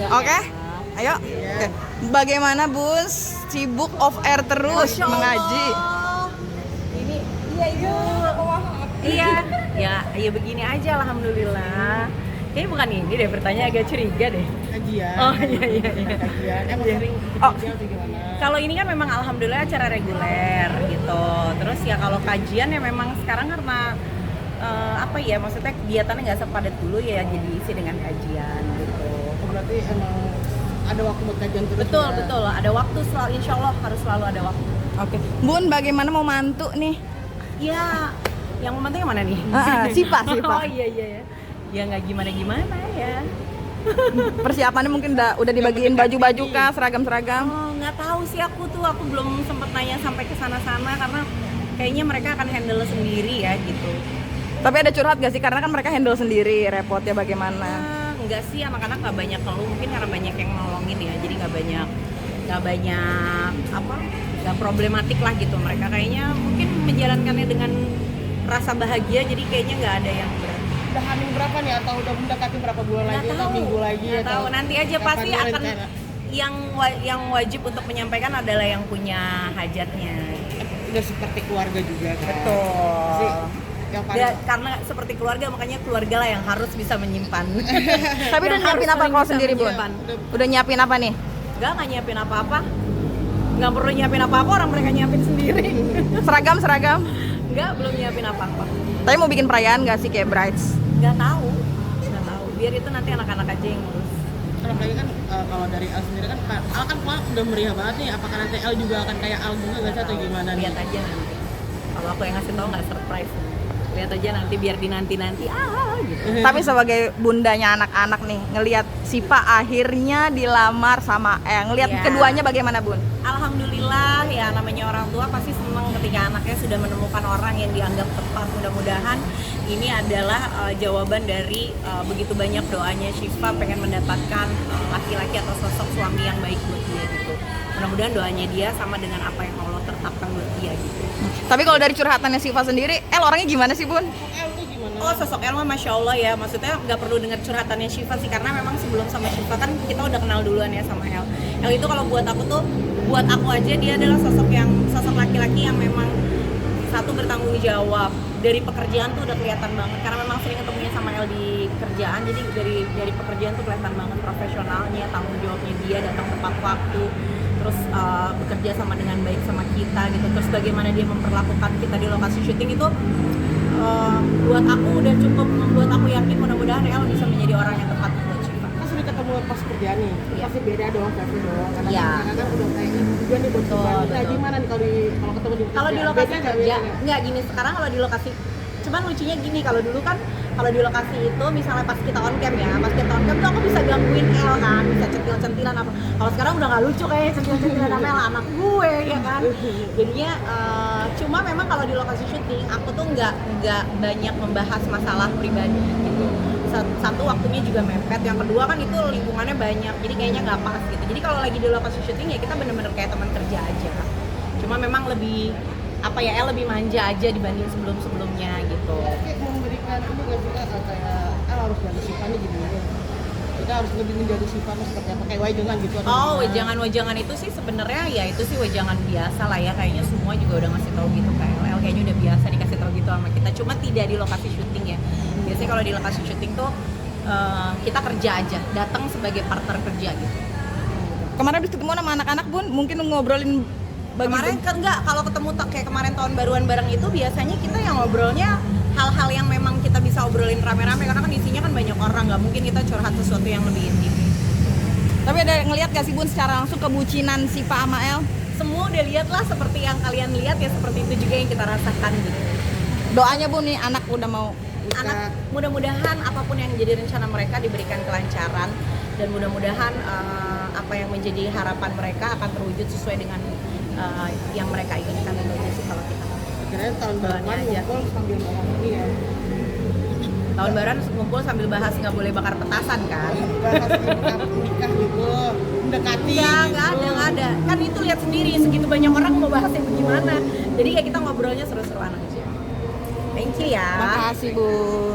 Oke? Ayo. Oke. Bagaimana Bun? Sibuk off air terus mengaji. Ini iya Ibu. Iya. Ya begini aja alhamdulillah. Kayaknya bukan ini deh, pertanyaan agak curiga deh. Kajian. Oh iya. Kajian. Emang sering Oh. kajian atau gimana? Kalau ini kan memang alhamdulillah acara reguler gitu. Terus ya kalau kajian ya memang sekarang karena maksudnya kegiatannya nggak sepadat dulu ya, jadi isi dengan kajian gitu. Oh, berarti emang ada waktu buat kajian terus. Betul, ada waktu selalu, insya Allah harus selalu ada waktu. Oke. Bun, bagaimana mau mantu nih? Ya, yang membantu yang mana nih? Sipa. Oh iya. Ya nggak gimana ya. Persiapannya mungkin udah dibagiin baju-baju kah, seragam-seragam? Oh, nggak tahu sih aku belum sempet nanya sampai ke sana-sana karena kayaknya mereka akan handle sendiri ya gitu. Tapi ada curhat gak sih? Karena kan mereka handle sendiri, repotnya bagaimana? Enggak sih, anak-anak nggak banyak keluh, mungkin karena banyak yang nolongin ya, jadi nggak banyak nggak problematik lah gitu. Mereka kayaknya mungkin menjalankannya dengan rasa bahagia, jadi kayaknya nggak ada yang berat. Udah hamil berapa nih atau udah mendekati berapa bulan lagi atau minggu lagi nggak tahu, nanti aja pasti akan yang wajib untuk menyampaikan adalah yang punya hajatnya. Udah seperti keluarga juga kan. Betul. Yang Karena seperti keluarga, makanya keluarga lah yang harus bisa menyimpan. Tapi udah nyiapin apa kalau sendiri, Bun? Udah nyiapin apa nih? Nggak nyiapin apa-apa. Nggak perlu nyiapin apa-apa, orang mereka nyiapin sendiri. Seragam? Nggak, belum nyiapin apa-apa. Tapi mau bikin perayaan gak sih kayak brides? Nggak tahu. Biar itu nanti anak-anak aja yang ngurus. Kalau lagi kan kalau dari Al sendiri kan Al kan udah meriah banget nih. Apakah nanti Al juga akan kayak Al juga gak sih atau gimana nih? Lihat aja nanti. Kalau aku yang ngasih tahu nggak surprise. Lihat aja nanti, biar dinanti-nanti gitu. Tapi sebagai bundanya anak-anak nih, ngelihat Sipa akhirnya dilamar sama ngelihat Iya. keduanya bagaimana, Bun? Alhamdulillah ya, namanya orang tua pasti senang ketika anaknya sudah menemukan orang yang dianggap tepat. Mudah-mudahan ini adalah jawaban dari begitu banyak doanya Syifa pengen mendapatkan laki-laki atau sosok suami yang baik buat dia gitu. Mudah-mudahan doanya dia sama dengan apa yang Allah tetapkan buat dia gitu. Tapi kalau dari curhatannya Siva sendiri, orangnya gimana sih, Bun? El tuh gimana? Oh, sosok El mah Masya Allah ya, maksudnya nggak perlu dengar curhatannya Syifa sih, karena memang sebelum sama Syifa kan kita udah kenal duluan ya sama El. El itu kalau buat aku aja dia adalah sosok laki-laki yang memang satu bertanggung jawab. Dari pekerjaan tuh udah kelihatan banget, karena memang sering ketemunya sama El di kerjaan, jadi dari pekerjaan tuh kelihatan banget profesionalnya, tanggung jawabnya dia, datang tepat waktu, terus bekerja sama dengan baik sama kita gitu. Terus bagaimana dia memperlakukan kita di lokasi syuting itu buat aku udah cukup membuat aku yakin mudah-mudahan El bisa menjadi orang yang tepat buat Syifa. Kan sudah ketemu pas kerjaan nih, Iya. pasti beda dong, pasti dong. Karena Iya. kan udah kayak ini tujuan nih buat Betul, Syifa. Nah, betul. gimana nih kalau ketemu di Kalau di lokasi kerja nggak gini, sekarang kalau di lokasi, cuman lucunya gini, kalau dulu kan kalau di lokasi itu misalnya pas kita on cam tuh aku bisa gangguin El kan, bisa centil-centilan apa. Kalau sekarang udah nggak lucu kayaknya centil-centilan sama El, anak gue ya kan. Jadinya cuma memang kalau di lokasi syuting aku tuh nggak banyak membahas masalah pribadi gitu. Satu, waktunya juga mepet, yang kedua kan itu lingkungannya banyak, jadi kayaknya nggak pas gitu. Jadi kalau lagi di lokasi syuting ya kita bener-bener kayak teman kerja aja. Cuma memang lebih El lebih manja aja dibanding sebelum-sebelumnya gitu. Kayak memberikan ini nggak sih Kak, kayak El harus jaga Syifa nih gimana? Kita harus lebih menjaga Syifa seperti apa, kayak wajangan gitu atau Oh, gimana? wejangan itu sih sebenarnya ya itu sih wejangan biasa lah ya, kayaknya semua juga udah ngasih tahu gitu kayak El kayaknya udah biasa dikasih tahu gitu sama kita, cuma tidak di lokasi syuting ya. Biasanya kalau di lokasi syuting tuh kita kerja aja, datang sebagai partner kerja gitu. Kemarin habis ketemu sama anak-anak, Bun, mungkin ngobrolin Kemarin kan enggak, kalau ketemu kayak kemarin tahun baruan bareng itu biasanya kita yang ngobrolnya hal-hal yang memang kita bisa obrolin rame-rame, karena kan isinya kan banyak orang, nggak mungkin kita curhat sesuatu yang lebih intim. Tapi ada ngelihat gak sih, Bun, secara langsung kebucinan Siva sama El? Semua udah lihat lah, seperti yang kalian lihat ya, seperti itu juga yang kita rasakan gitu. Doanya, Bun, nih anak udah mau Anak mudah-mudahan apapun yang jadi rencana mereka diberikan kelancaran, dan mudah-mudahan apa yang menjadi harapan mereka akan terwujud sesuai dengan yang mereka inginkan. Itu aja sih kalau kita. Kira-kira tahun baruan aja. ngumpul sambil ngomong ini ya. Tahun baruan ngumpul sambil bahas nggak boleh bakar petasan kan? Bahas nikah gitu, mendekati. Nggak ada. Kan itu lihat sendiri, segitu banyak orang mau bahas yang bagaimana. Jadi ya kita ngobrolnya seru-seruan aja. Thank you ya. makasih, Bun.